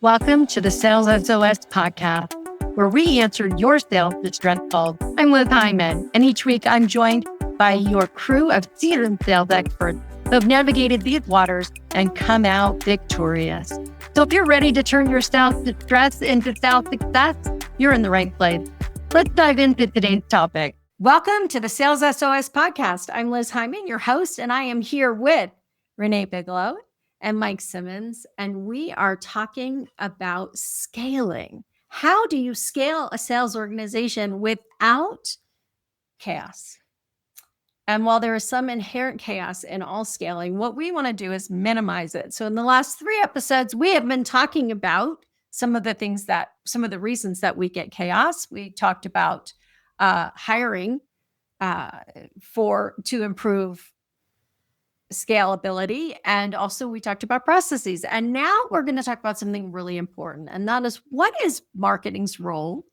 Welcome to the Sales SOS podcast, where we answer your sales distress calls. I'm Liz Hyman, and each week I'm joined by your crew of seasoned sales experts who have navigated these waters and come out victorious. So if you're ready to turn your sales distress into sales success, you're in the right place. Let's dive into today's topic. Welcome to the Sales SOS podcast. I'm Liz Hyman, your host, and I am here with Renee Bigelow and Mike Simmons, and we are talking about scaling. How do you scale a sales organization without chaos? And while there is some inherent chaos in all scaling, what we want to do is minimize it. So in the last 3 episodes, we have been talking about some of the reasons that we get chaos. We talked about hiring to improve scalability. And also we talked about processes. And now we're going to talk about something really important. And that is, what is marketing's role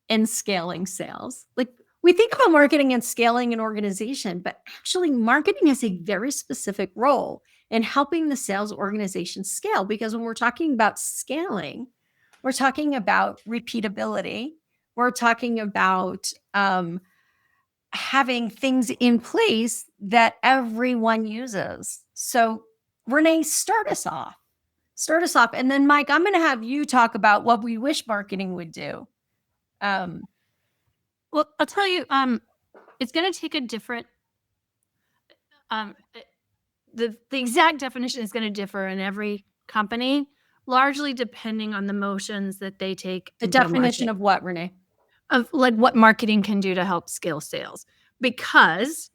in scaling sales? Like, we think about marketing and scaling an organization, but actually marketing has a very specific role in helping the sales organization scale. Because when we're talking about scaling, we're talking about repeatability. We're talking about having things in place that everyone uses. So Renee, start us off. And then Mike, I'm going to have you talk about what we wish marketing would do. Well, I'll tell you, it's going to take a different, the exact definition is going to differ in every company, largely depending on the motions that they take. The definition of what, Renee? Of like what marketing can do to help scale sales. Because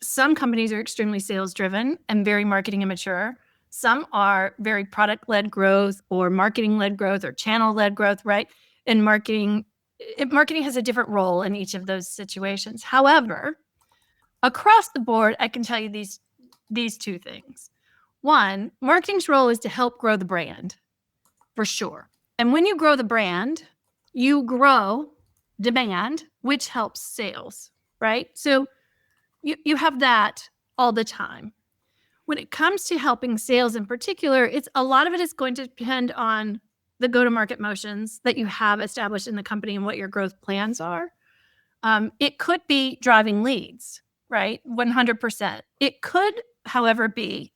some companies are extremely sales driven and very marketing immature. Some are very product led growth or marketing led growth or channel led growth, right? And marketing has a different role in each of those situations. However, across the board, I can tell you these 2 things. One, marketing's role is to help grow the brand, for sure. And when you grow the brand, you grow demand, which helps sales, right? So you have that all the time. When it comes to helping sales in particular, a lot of it is going to depend on the go-to-market motions that you have established in the company and what your growth plans are. It could be driving leads, right? 100%. It could, however, be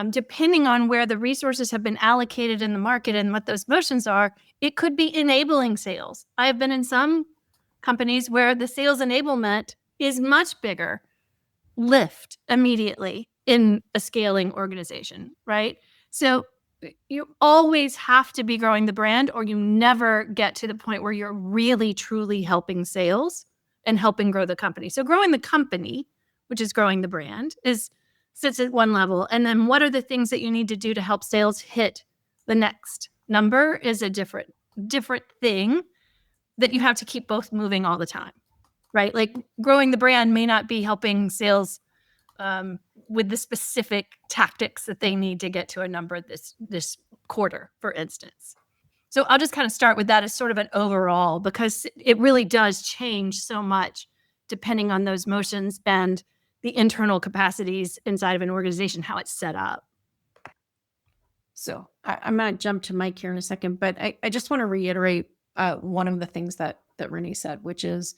depending on where the resources have been allocated in the market and what those motions are, it could be enabling sales. I have been in some companies where the sales enablement is much bigger lift immediately in a scaling organization, right? So you always have to be growing the brand, or you never get to the point where you're really, truly helping sales and helping grow the company. So growing the company, which is growing the brand, sits at one level. And then what are the things that you need to do to help sales hit the next number is a different thing that you have to keep both moving all the time, right? Like growing the brand may not be helping sales with the specific tactics that they need to get to a number this quarter, for instance. So I'll just kind of start with that as sort of an overall, because it really does change so much depending on those motions and the internal capacities inside of an organization, how it's set up. So I'm going to jump to Mike here in a second, but I just want to reiterate one of the things that Renee said, which is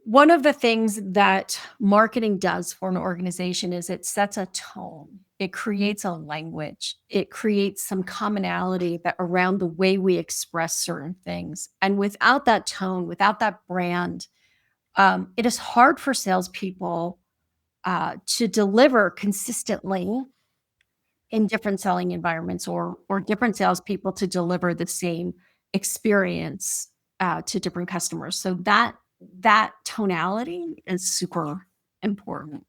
one of the things that marketing does for an organization is it sets a tone. It creates a language. It creates some commonality around the way we express certain things. And without that tone, without that brand, it is hard for salespeople to deliver consistently in different selling environments, or different salespeople to deliver the same experience to different customers. So that tonality is super important.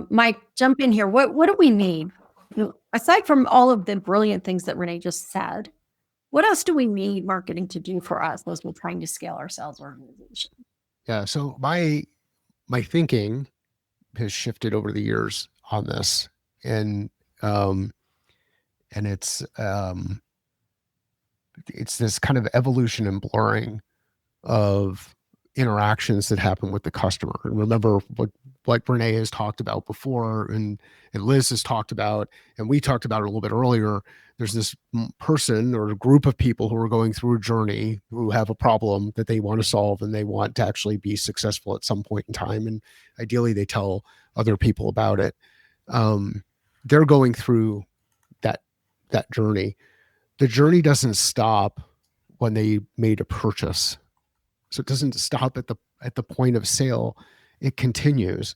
Mike, jump in here. What do we need? Aside from all of the brilliant things that Renee just said, what else do we need marketing to do for us as we're trying to scale our sales organization? Yeah. So my thinking has shifted over the years on this, and it's this kind of evolution and blurring of interactions that happen with the customer. And remember what like Renee has talked about before, and Liz has talked about, and we talked about it a little bit earlier. There's this person or a group of people who are going through a journey, who have a problem that they want to solve, and they want to actually be successful at some point in time. And ideally, they tell other people about it. They're going through that journey. The journey doesn't stop when they made a purchase. So it doesn't stop at the point of sale. It continues.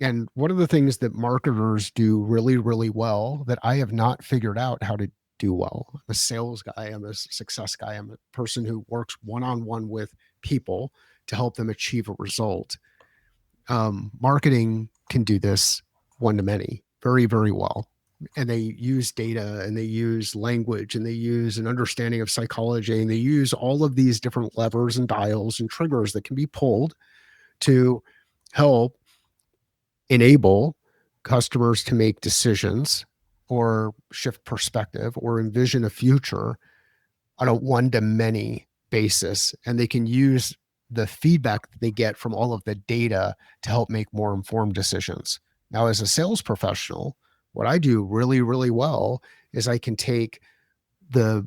And one of the things that marketers do really, really well that I have not figured out how to do well. I'm a sales guy, I'm a success guy, I'm a person who works one-on-one with people to help them achieve a result. Marketing can do this one-to-many very, very well. And they use data, and they use language, and they use an understanding of psychology, and they use all of these different levers and dials and triggers that can be pulled to help enable customers to make decisions or shift perspective or envision a future on a one-to-many basis. And they can use the feedback that they get from all of the data to help make more informed decisions. Now, as a sales professional, what I do really, really well is I can take the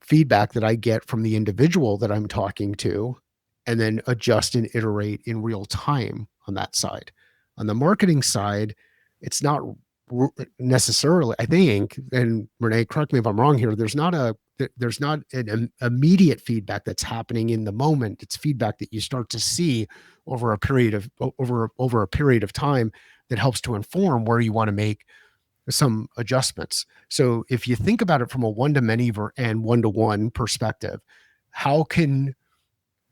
feedback that I get from the individual that I'm talking to and then adjust and iterate in real time on that side. On the marketing side, it's not necessarily, I think, and Renee, correct me if I'm wrong here, there's not an immediate feedback that's happening in the moment. It's feedback that you start to see over a period of time that helps to inform where you want to make some adjustments. So if you think about it from a one-to-many and one-to-one perspective, how can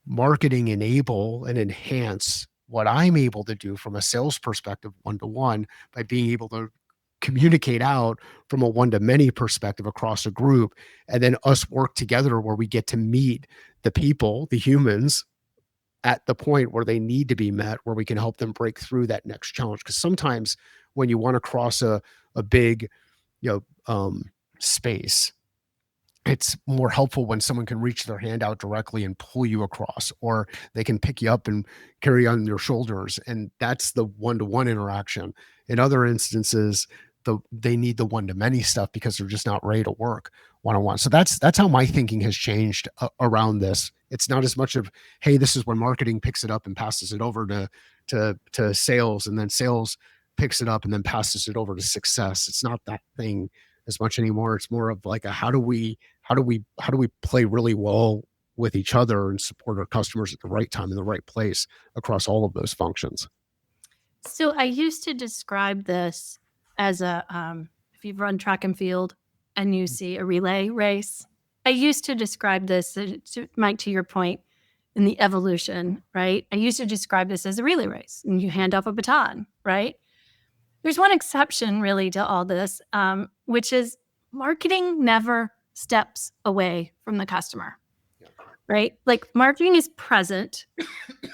marketing enable and enhance what I'm able to do from a sales perspective one-to-one by being able to communicate out from a one-to-many perspective across a group, and then us work together where we get to meet the people, the humans, at the point where they need to be met, where we can help them break through that next challenge. Because sometimes when you want to cross a big, space, it's more helpful when someone can reach their hand out directly and pull you across, or they can pick you up and carry on their shoulders. And that's the one-to-one interaction. In other instances, they need the one-to-many stuff because they're just not ready to work one-on-one. So that's how my thinking has changed around this. It's not as much of, hey, this is when marketing picks it up and passes it over to sales, and then sales picks it up and then passes it over to success. It's not that thing as much anymore. It's more of like how do we play really well with each other and support our customers at the right time in the right place across all of those functions. So I used to describe this as if you've run track and field and you see a relay race, I used to describe this, Mike, to your point, in the evolution, right? I used to describe this as a relay race, and you hand off a baton, right? There's one exception really to all this, which is marketing never steps away from the customer, right? Like marketing is present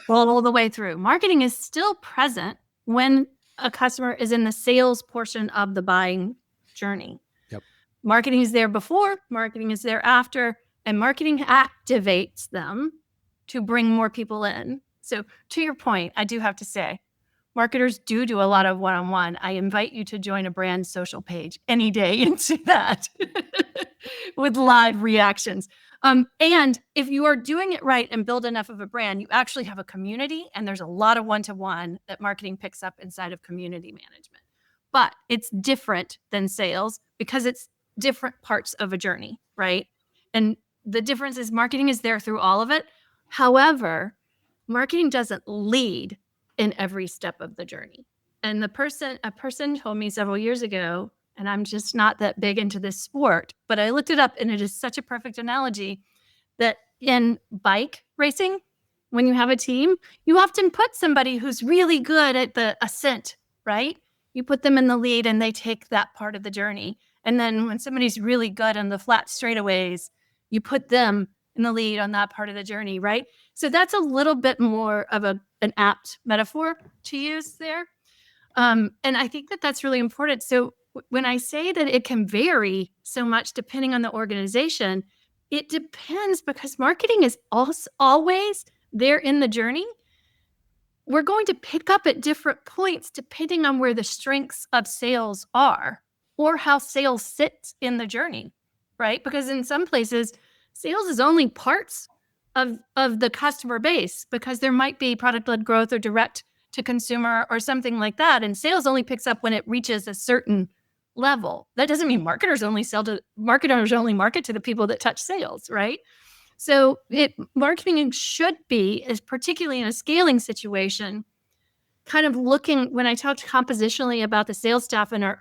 all the way through. Marketing is still present when a customer is in the sales portion of the buying journey. Yep. Marketing is there before, marketing is there after, and marketing activates them to bring more people in. So to your point, I do have to say, marketers do a lot of one-on-one. I invite you to join a brand social page any day and see that with live reactions. And if you are doing it right and build enough of a brand, you actually have a community, and there's a lot of one-to-one that marketing picks up inside of community management. But it's different than sales because it's different parts of a journey, right? And the difference is marketing is there through all of it. However, marketing doesn't lead in every step of the journey. And a person told me several years ago, and I'm just not that big into this sport, but I looked it up, and it is such a perfect analogy that in bike racing, when you have a team, you often put somebody who's really good at the ascent, right? You put them in the lead and they take that part of the journey. And then when somebody's really good on the flat straightaways, you put them in the lead on that part of the journey, right? So that's a little bit more of an apt metaphor to use there. And I think that that's really important. So when I say that it can vary so much depending on the organization, it depends because marketing is always they're in the journey, we're going to pick up at different points depending on where the strengths of sales are or how sales sits in the journey, right? Because in some places, sales is only parts of the customer base, because there might be product-led growth or direct to consumer or something like that. And sales only picks up when it reaches a certain level. That doesn't mean marketers only market to the people that touch sales, right? So marketing should be, is particularly in a scaling situation, kind of looking, when I talked compositionally about the sales staff in our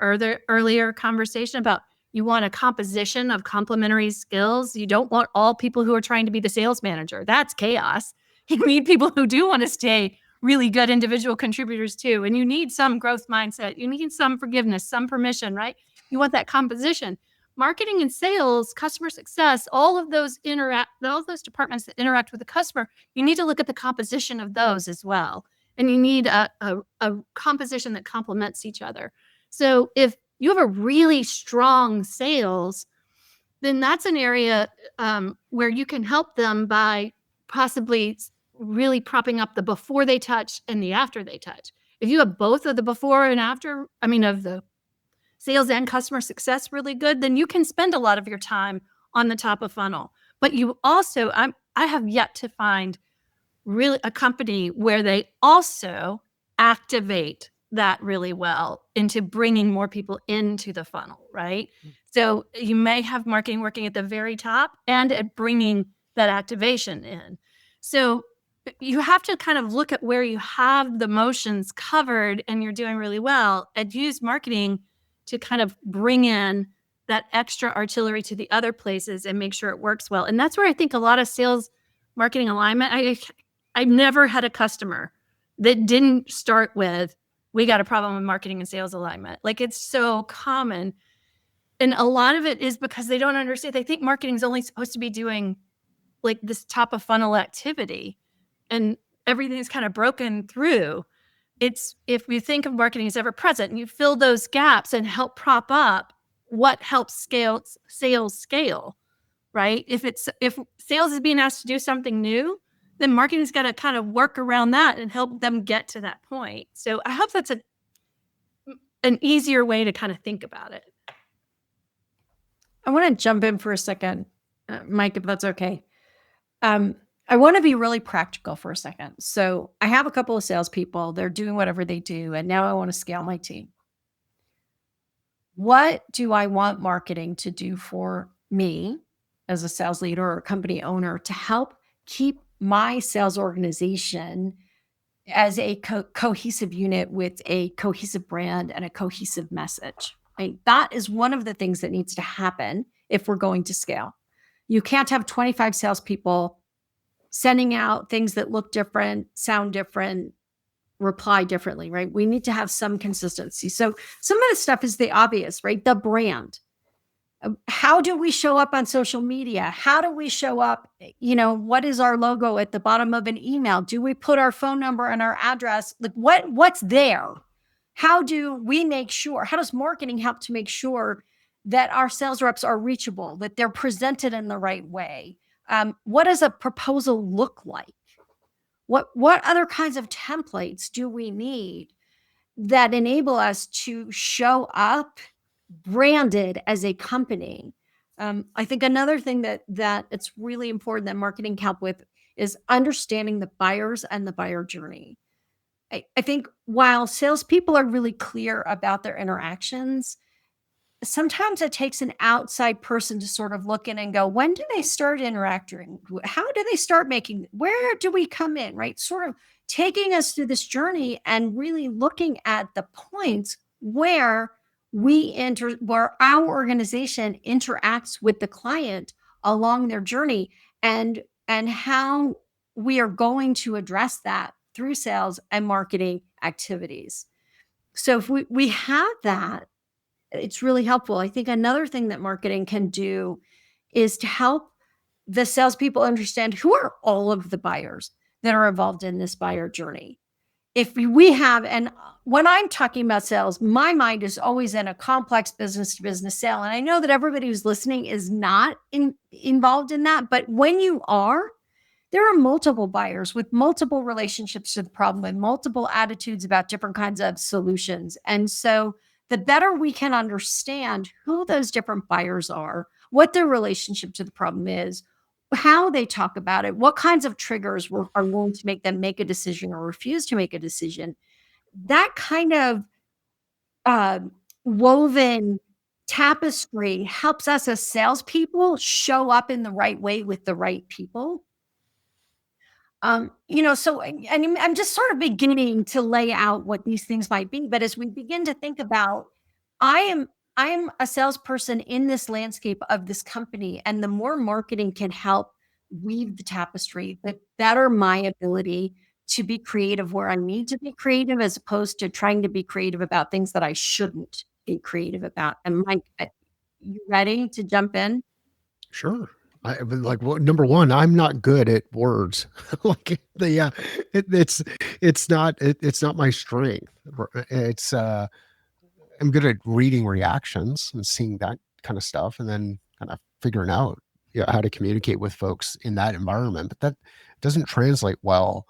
earlier conversation about, you want a composition of complementary skills. You don't want all people who are trying to be the sales manager. That's chaos. You need people who do want to stay really good individual contributors too. And you need some growth mindset. You need some forgiveness, some permission, right? You want that composition. Marketing and sales, customer success, all of those departments that interact with the customer, you need to look at the composition of those as well. And you need a composition that complements each other. So if you have a really strong sales, then that's an area where you can help them by possibly really propping up the before they touch and the after they touch. If you have both of the before and after, of the sales and customer success really good, then you can spend a lot of your time on the top of funnel. But you also, I have yet to find really a company where they also activate that really well into bringing more people into the funnel, right? So you may have marketing working at the very top and at bringing that activation in. So you have to kind of look at where you have the motions covered and you're doing really well, and use marketing to kind of bring in that extra artillery to the other places and make sure it works well. And that's where I think a lot of sales marketing alignment, I've never had a customer that didn't start with, we got a problem with marketing and sales alignment. Like, it's so common. And a lot of it is because they don't understand. They think marketing is only supposed to be doing like this top of funnel activity, and everything's kind of broken through. It's, if you think of marketing as ever present and you fill those gaps and help prop up what helps sales scale, right? If sales is being asked to do something new, then marketing's got to kind of work around that and help them get to that point. So I hope that's an easier way to kind of think about it. I want to jump in for a second, Mike, if that's okay. I want to be really practical for a second. So I have a couple of salespeople. They're doing whatever they do, and now I want to scale my team. What do I want marketing to do for me as a sales leader or company owner to help keep my sales organization as a cohesive unit with a cohesive brand and a cohesive message? Right? That is one of the things that needs to happen if we're going to scale. You can't have 25 salespeople sending out things that look different, sound different, reply differently, right? We need to have some consistency. So some of the stuff is the obvious, right? The brand. How do we show up on social media? How do we show up? What is our logo at the bottom of an email? Do we put our phone number and our address? Like, what's there? How do we make sure? How does marketing help to make sure that our sales reps are reachable, that they're presented in the right way? What does a proposal look like? What other kinds of templates do we need that enable us to show up branded as a company? I think another thing that it's really important that marketing can help with is understanding the buyers and the buyer journey. I think while salespeople are really clear about their interactions, sometimes it takes an outside person to sort of look in and go, when do they start interacting? How do they start where do we come in, right? Sort of taking us through this journey and really looking at the points where where our organization interacts with the client along their journey, and how we are going to address that through sales and marketing activities. So if we have that, it's really helpful. I think another thing that marketing can do is to help the salespeople understand who are all of the buyers that are involved in this buyer journey. If we have, and when I'm talking about sales, my mind is always in a complex business to business sale. And I know that everybody who's listening is not involved in that. But when you are, there are multiple buyers with multiple relationships to the problem and multiple attitudes about different kinds of solutions. And so the better we can understand who those different buyers are, what their relationship to the problem is, how they talk about it, what kinds of triggers are going to make them make a decision or refuse to make a decision, that kind of uh, woven tapestry helps us as salespeople show up in the right way with the right people. So I'm just sort of beginning to lay out what these things might be. But as we begin to think about, I am I am a salesperson in this landscape of this company, and the more marketing can help weave the tapestry, the better my ability to be creative where I need to be creative, as opposed to trying to be creative about things that I shouldn't be creative about. And Mike, you ready to jump in? Sure. Like, well, number one, I'm not good at words. Like, it's not my strength. It's I'm good at reading reactions and seeing that kind of stuff, and then kind of figuring out, how to communicate with folks in that environment. But that doesn't translate well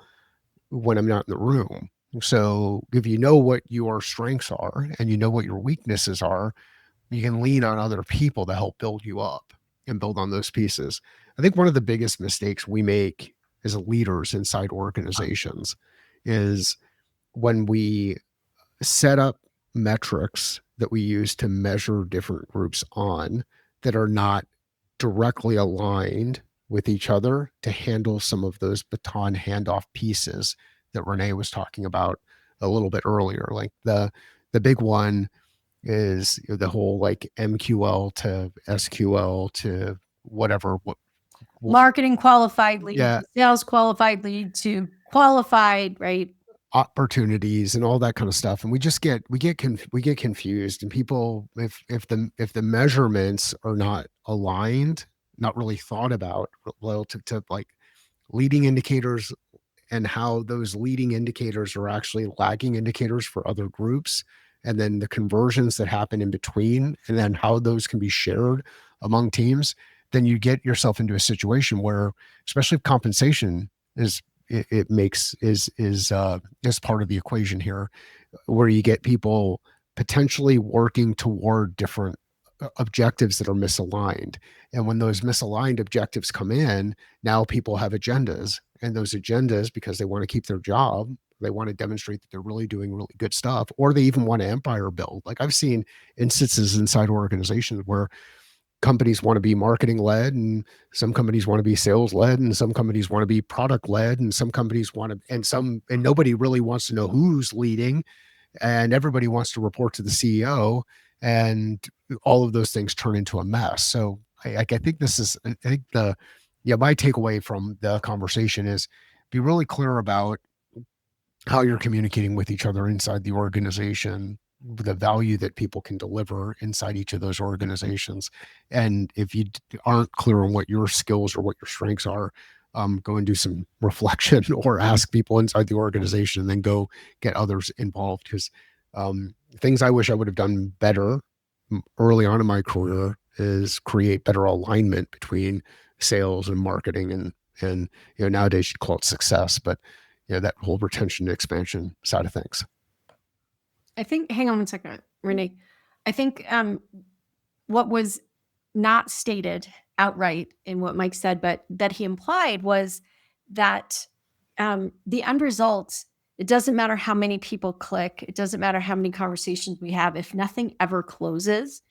when I'm not in the room. So if you know what your strengths are and you know what your weaknesses are, you can lean on other people to help build you up and build on those pieces. I think one of the biggest mistakes we make as leaders inside organizations is when we set up metrics that we use to measure different groups on that are not directly aligned with each other to handle some of those baton handoff pieces that Renee was talking about a little bit earlier. Like the big one is the whole like MQL to SQL to whatever. Marketing qualified lead, Yeah, sales qualified lead to qualified, right? opportunities and all that kind of stuff, and we get confused, and people, if the measurements are not aligned, not really thought about relative to like leading indicators, and how those leading indicators are actually lagging indicators for other groups, and then the conversions that happen in between, and then how those can be shared among teams, then you get yourself into a situation where, especially if compensation is it makes is part of the equation here, where you get people potentially working toward different objectives that are misaligned. And when those misaligned objectives come in, now people have agendas, and those agendas, because they want to keep their job, they want to demonstrate that they're really doing really good stuff, or they even want to empire build. Like, I've seen instances inside organizations where companies want to be marketing led, and some companies want to be sales led, and some companies want to be product led, and some companies want to, and nobody really wants to know who's leading, and everybody wants to report to the CEO, and all of those things turn into a mess. So I think my takeaway from the conversation is be really clear about how you're communicating with each other inside the organization, the value that people can deliver inside each of those organizations. And if you aren't clear on what your skills or what your strengths are, go and do some reflection or ask people inside the organization, and then go get others involved. Because things I wish I would have done better early on in my career is create better alignment between sales and marketing, and nowadays you'd call it success, but that whole retention and expansion side of things. I think, hang on one second, Renee. I think what was not stated outright in what Mike said, but that he implied, was that the end result, it doesn't matter how many people click, it doesn't matter how many conversations we have, if nothing ever closes,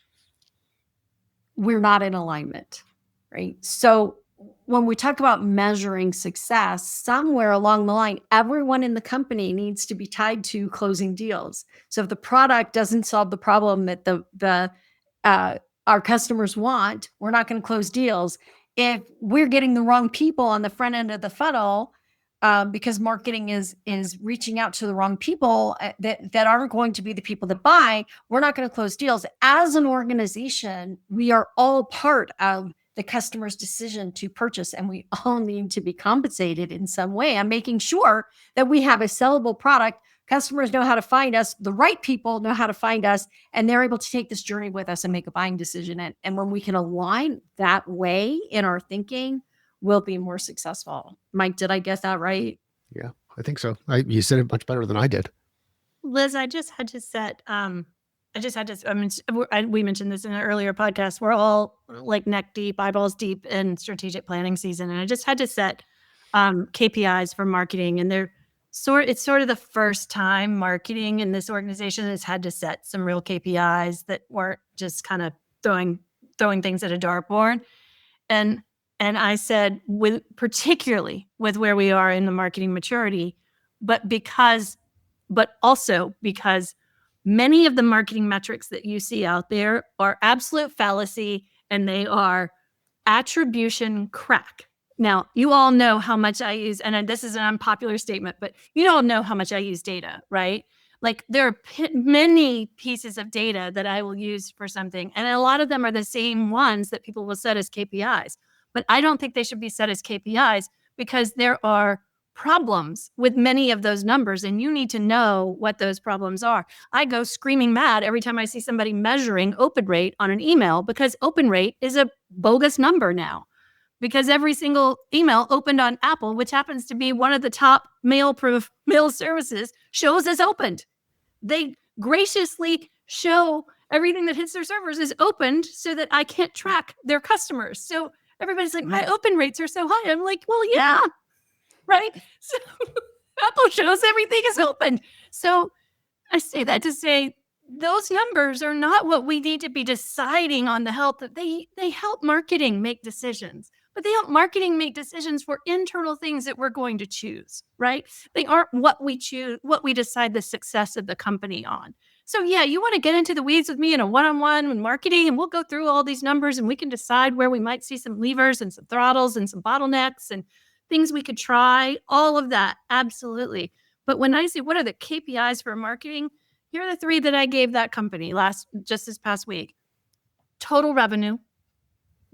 we're not in alignment, right? So when we talk about measuring success, somewhere along the line, everyone in the company needs to be tied to closing deals. So if the product doesn't solve the problem that our customers want, we're not going to close deals. If we're getting the wrong people on the front end of the funnel, because marketing is reaching out to the wrong people that aren't going to be the people that buy, we're not going to close deals. As an organization, we are all part of the customer's decision to purchase, and we all need to be compensated in some way. I'm making sure that we have a sellable product. Customers know how to find us. The right people know how to find us, and they're able to take this journey with us and make a buying decision. And when we can align that way in our thinking, will be more successful. Mike, did I get that right? Yeah, I think so. You said it much better than I did. Liz, I just had to set, we mentioned this in an earlier podcast. We're all like neck deep, eyeballs deep in strategic planning season. And I just had to set KPIs for marketing. And it's sort of the first time marketing in this organization has had to set some real KPIs that weren't just kind of throwing things at a dartboard. And I said, particularly with where we are in the marketing maturity, but also because many of the marketing metrics that you see out there are absolute fallacy and they are attribution crack. Now, you all know how much I use, and this is an unpopular statement, but you all know how much I use data, right? Like there are many pieces of data that I will use for something, and a lot of them are the same ones that people will set as KPIs. But I don't think they should be set as KPIs because there are problems with many of those numbers, and you need to know what those problems are. I go screaming mad every time I see somebody measuring open rate on an email because open rate is a bogus number now. Because every single email opened on Apple, which happens to be one of the top mail services, shows as opened. They graciously show everything that hits their servers is opened so that I can't track their customers. So everybody's like, my open rates are so high. I'm like, well, yeah, right? So Apple shows everything is opened. So I say that to say those numbers are not what we need to be deciding on the health. That they help marketing make decisions, but they help marketing make decisions for internal things that we're going to choose, right? They aren't what we choose, what we decide the success of the company on. So yeah, you want to get into the weeds with me in a one-on-one with marketing, and we'll go through all these numbers and we can decide where we might see some levers and some throttles and some bottlenecks and things we could try, all of that. Absolutely. But when I say what are the KPIs for marketing, here are the 3 that I gave that company just this past week. Total revenue,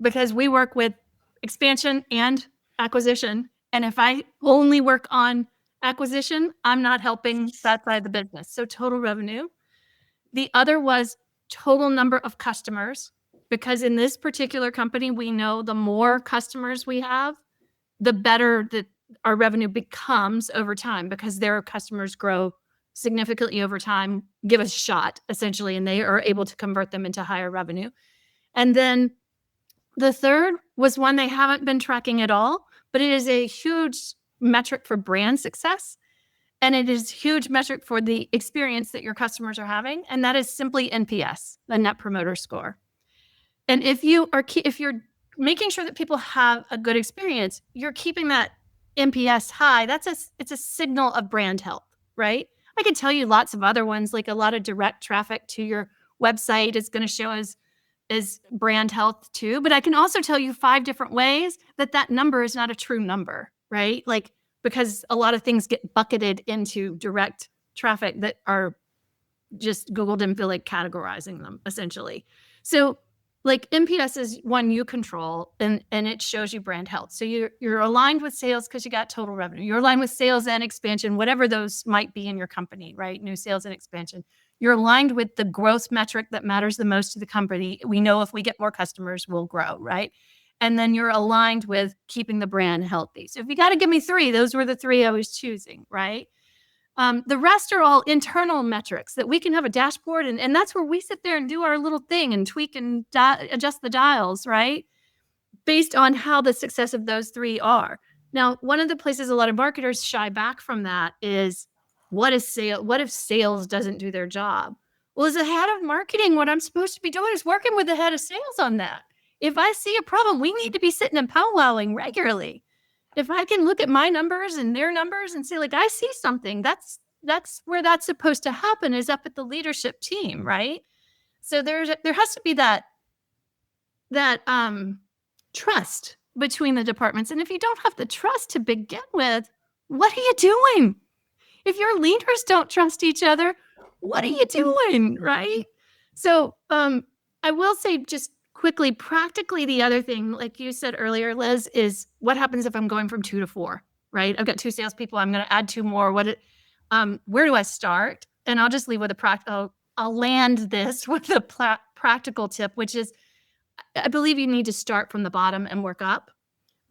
because we work with expansion and acquisition. And if I only work on acquisition, I'm not helping that side of the business. So total revenue. The other was total number of customers, because in this particular company, we know the more customers we have, the better that our revenue becomes over time, because their customers grow significantly over time, give us a shot essentially, and they are able to convert them into higher revenue. And then the third was one they haven't been tracking at all, but it is a huge metric for brand success. And it is a huge metric for the experience that your customers are having. And that is simply NPS, the Net Promoter Score. And if you're making sure that people have a good experience, you're keeping that NPS high. It's a signal of brand health, right? I could tell you lots of other ones, like a lot of direct traffic to your website is going to show as brand health too. But I can also tell you 5 different ways that number is not a true number, right? Like, because a lot of things get bucketed into direct traffic that are just Google didn't feel like categorizing them essentially. So like NPS is one you control, and it shows you brand health. So you're aligned with sales because you got total revenue. You're aligned with sales and expansion, whatever those might be in your company, right? New sales and expansion. You're aligned with the growth metric that matters the most to the company. We know if we get more customers, we'll grow, right? And then you're aligned with keeping the brand healthy. So if you got to give me 3, those were the 3 I was choosing, right? The rest are all internal metrics that we can have a dashboard, and that's where we sit there and do our little thing and tweak and adjust the dials, right? Based on how the success of those 3 are. Now, one of the places a lot of marketers shy back from that is, what if sales doesn't do their job? Well, as a head of marketing, what I'm supposed to be doing is working with the head of sales on that. If I see a problem, we need to be sitting and powwowing regularly. If I can look at my numbers and their numbers and say, like, I see something, that's where that's supposed to happen, is up at the leadership team, right? So there has to be that trust between the departments. And if you don't have the trust to begin with, what are you doing? If your leaders don't trust each other, what are you doing, right? So I will say just quickly, practically, the other thing, like you said earlier, Liz, is what happens if I'm going from 2 to 4, right? I've got 2 salespeople. I'm going to add 2 more. Where do I start? And I'll just leave with I'll land this with a practical tip, which is I believe you need to start from the bottom and work up.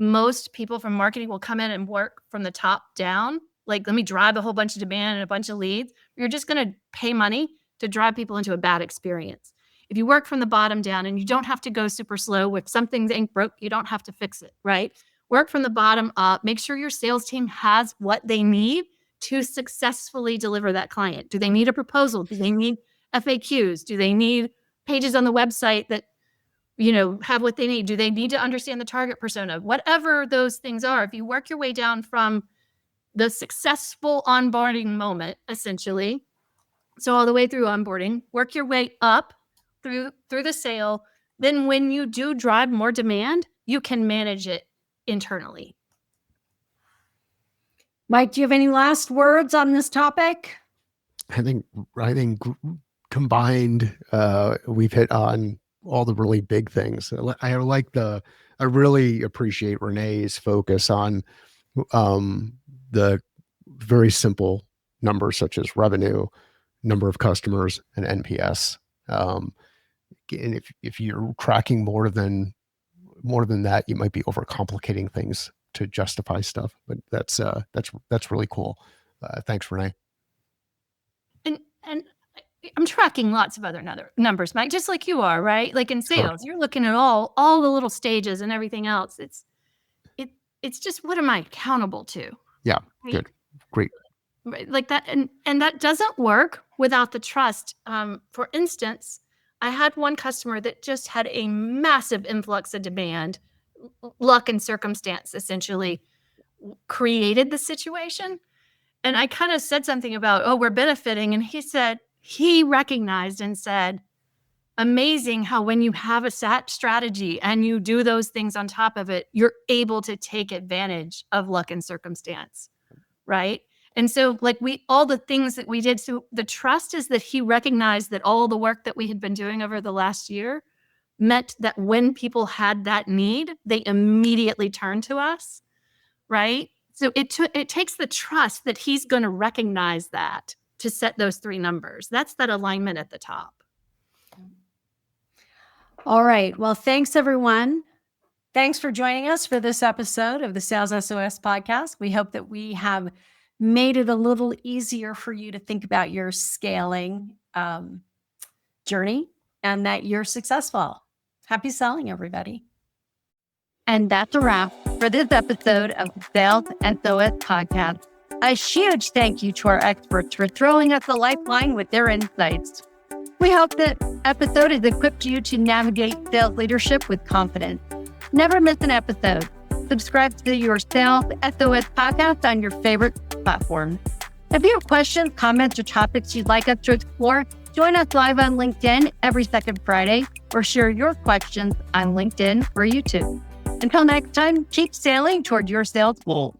most people from marketing will come in and work from the top down. Like, let me drive a whole bunch of demand and a bunch of leads. You're just going to pay money to drive people into a bad experience. If you work from the bottom down, and you don't have to go super slow, if something's ain't broke, you don't have to fix it, right? Work from the bottom up. Make sure your sales team has what they need to successfully deliver that client. Do they need a proposal? Do they need FAQs? Do they need pages on the website that, have what they need? Do they need to understand the target persona? Whatever those things are, if you work your way down from the successful onboarding moment, essentially, so all the way through onboarding, work your way up through the sale. Then when you do drive more demand, you can manage it internally. Mike, do you have any last words on this topic? I think combined, we've hit on all the really big things. I really appreciate Renee's focus on the very simple numbers such as revenue, number of customers, and NPS. And if you're tracking more than that, you might be overcomplicating things to justify stuff. But that's really cool. Thanks, Renee. And I'm tracking lots of other numbers, Mike, just like you are, right? Like in sales, You're looking at all the little stages and everything else. It's just, what am I accountable to? Yeah, right? Good, great. Right, like that, and that doesn't work without the trust. For instance, I had one customer that just had a massive influx of demand. Luck and circumstance essentially created the situation. And I kind of said something about, we're benefiting. And he recognized and said, amazing how when you have a strategy and you do those things on top of it, you're able to take advantage of luck and circumstance, right? And so all the things that we did, so the trust is that he recognized that all the work that we had been doing over the last year meant that when people had that need, they immediately turned to us, right? So it takes the trust that he's going to recognize that to set those 3 numbers. That's that alignment at the top. All right. Well, thanks, everyone. Thanks for joining us for this episode of the Sales SOS podcast. We hope that we have made it a little easier for you to think about your scaling journey and that you're successful. Happy selling, everybody. And that's a wrap for this episode of the Sales SOS podcast. A huge thank you to our experts for throwing us a lifeline with their insights. We hope that episode has equipped you to navigate sales leadership with confidence. Never miss an episode. Subscribe to your Sales SOS podcast on your favorite platform. If you have questions, comments, or topics you'd like us to explore, join us live on LinkedIn every second Friday, or share your questions on LinkedIn or YouTube. Until next time, keep sailing toward your sales goals.